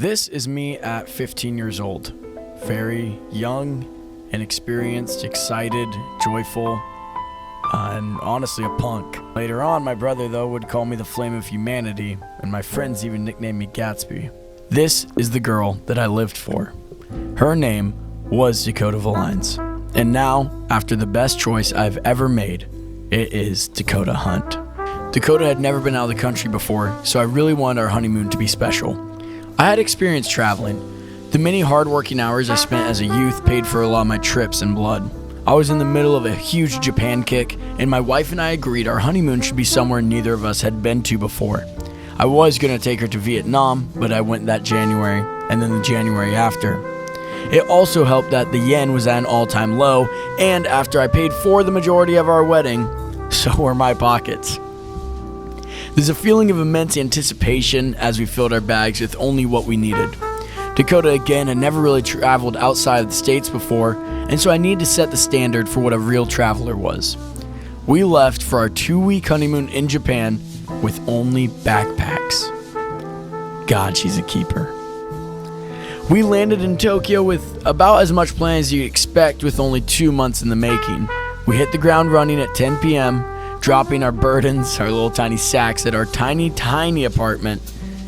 This is me at 15 years old. Very young, inexperienced, excited, joyful, and honestly a punk. Later on, my brother, though, would call me the Flame of Humanity, and my friends even nicknamed me Gatsby. This is the girl that I lived for. Her name was Dakota Valines. And now, after the best choice I've ever made, it is Dakota Hunt. Dakota had never been out of the country before, so I really wanted our honeymoon to be special. I had experience traveling. The many hard-working hours I spent as a youth paid for a lot of my trips and blood. I was in the middle of a huge Japan kick, and my wife and I agreed our honeymoon should be somewhere neither of us had been to before. I was going to take her to Vietnam, but I went that January, and then the January after. It also helped that the yen was at an all-time low, and after I paid for the majority of our wedding, so were my pockets. There's a feeling of immense anticipation as we filled our bags with only what we needed. Dakota, again, had never really traveled outside of the States before, and so I needed to set the standard for what a real traveler was. We left for our 2-week honeymoon in Japan with only backpacks. God, she's a keeper. We landed in Tokyo with about as much plan as you'd expect with only 2 months in the making. We hit the ground running at 10 p.m., dropping our burdens, our little tiny sacks at our tiny apartment,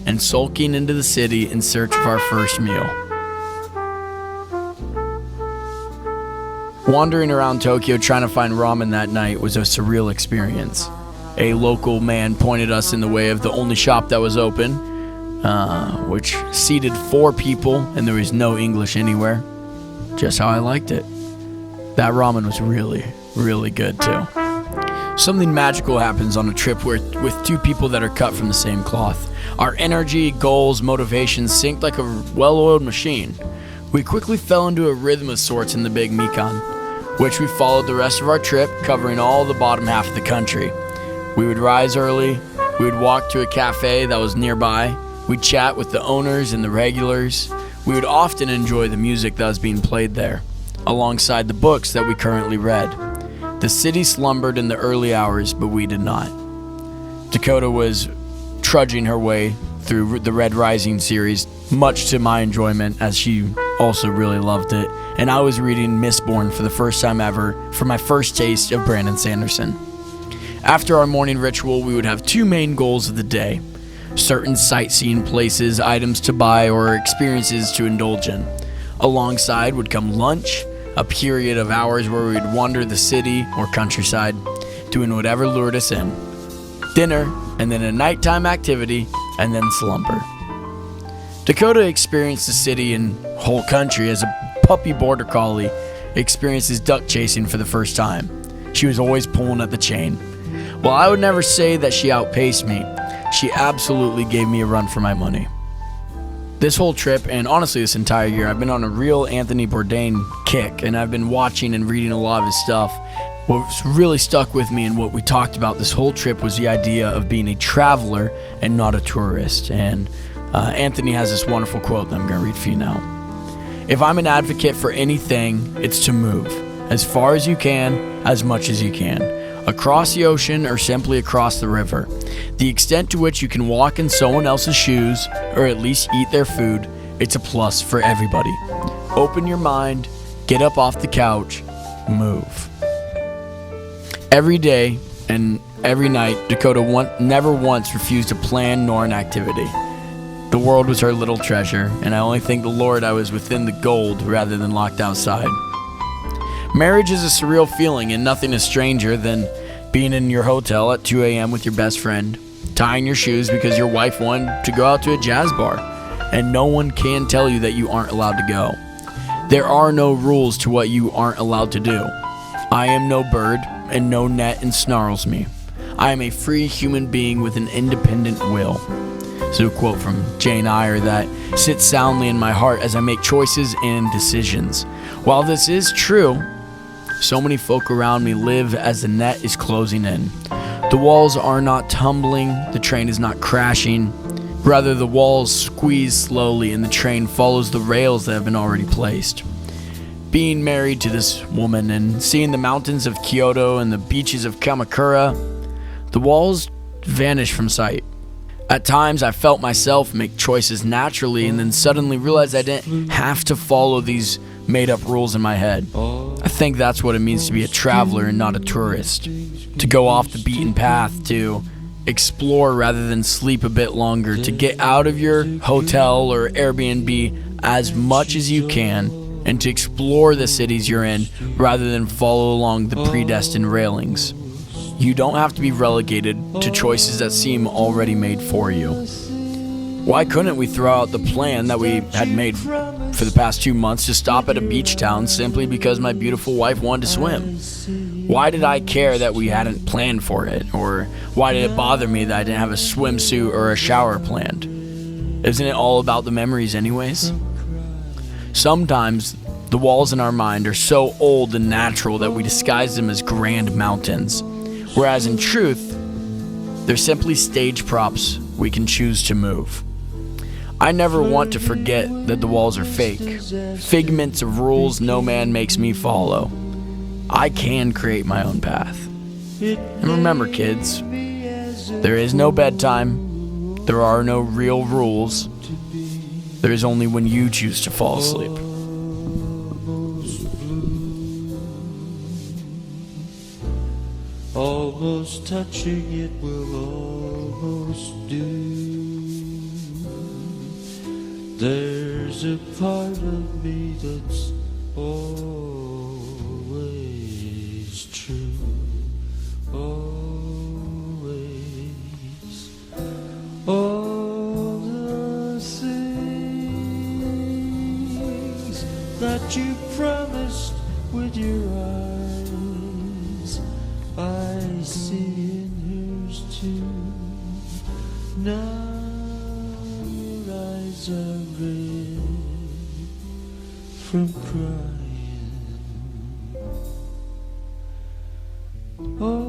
and sulking into the city in search of our first meal. Wandering around Tokyo trying to find ramen that night was a surreal experience. A local man pointed us in the way of the only shop that was open, which seated 4 people, and there was no English anywhere. Just how I liked it. That ramen was really, really good too. Something magical happens on a trip with 2 people that are cut from the same cloth. Our energy, goals, motivations synced like a well-oiled machine. We quickly fell into a rhythm of sorts in the Big Mekong, which we followed the rest of our trip, covering all the bottom half of the country. We would rise early, we would walk to a cafe that was nearby, we'd chat with the owners and the regulars. We would often enjoy the music that was being played there, alongside the books that we currently read. The city slumbered in the early hours, but we did not. Dakota was trudging her way through the Red Rising series, much to my enjoyment, as she also really loved it, and I was reading Mistborn for the first time ever for my first taste of Brandon Sanderson. After our morning ritual, we would have 2 main goals of the day: certain sightseeing places, items to buy, or experiences to indulge in. Alongside would come lunch, a period of hours where we'd wander the city or countryside, doing whatever lured us in. Dinner, and then a nighttime activity, and then slumber. Dakota experienced the city and whole country as a puppy border collie experiences duck chasing for the first time. She was always pulling at the chain. While I would never say that she outpaced me, she absolutely gave me a run for my money. This whole trip, and honestly this entire year, I've been on a real Anthony Bourdain kick, and I've been watching and reading a lot of his stuff. What's really stuck with me and what we talked about this whole trip was the idea of being a traveler and not a tourist. And Anthony has this wonderful quote that I'm going to read for you now. If I'm an advocate for anything, it's to move. As far as you can, as much as you can. Across the ocean or simply across the river. The extent to which you can walk in someone else's shoes, or at least eat their food, it's a plus for everybody. Open your mind, get up off the couch, move. Every day and every night, Dakota never once refused a plan nor an activity. The world was her little treasure, and I only thank the Lord I was within the gold rather than locked outside. Marriage is a surreal feeling, and nothing is stranger than being in your hotel at 2 a.m. with your best friend, tying your shoes because your wife wanted to go out to a jazz bar, and no one can tell you that you aren't allowed to go. There are no rules to what you aren't allowed to do. I am no bird, and no net ensnarls me. I am a free human being with an independent will. So a quote from Jane Eyre that sits soundly in my heart as I make choices and decisions. While this is true, so many folk around me live as the net is closing in. The walls are not tumbling, the train is not crashing. Rather, the walls squeeze slowly and the train follows the rails that have been already placed. Being married to this woman and seeing the mountains of Kyoto and the beaches of Kamakura, the walls vanish from sight. At times, I felt myself make choices naturally and then suddenly realized I didn't have to follow these made-up rules in my head. I think that's what it means to be a traveler and not a tourist. To go off the beaten path, to explore rather than sleep a bit longer, to get out of your hotel or Airbnb as much as you can, and to explore the cities you're in rather than follow along the predestined railings. You don't have to be relegated to choices that seem already made for you. Why couldn't we throw out the plan that we had made for the past 2 months to stop at a beach town simply because my beautiful wife wanted to swim? Why did I care that we hadn't planned for it? Or why did it bother me that I didn't have a swimsuit or a shower planned? Isn't it all about the memories anyways? Sometimes the walls in our mind are so old and natural that we disguise them as grand mountains, whereas in truth, they're simply stage props we can choose to move. I never want to forget that the walls are fake, figments of rules no man makes me follow. I can create my own path. And remember, kids, there is no bedtime, there are no real rules, there is only when you choose to fall asleep. Almost touching it will almost do. There's a part of me that's always true. Always. All the things that you promised with your eyes, I see in hers too. Now your eyes are red from crying. Oh,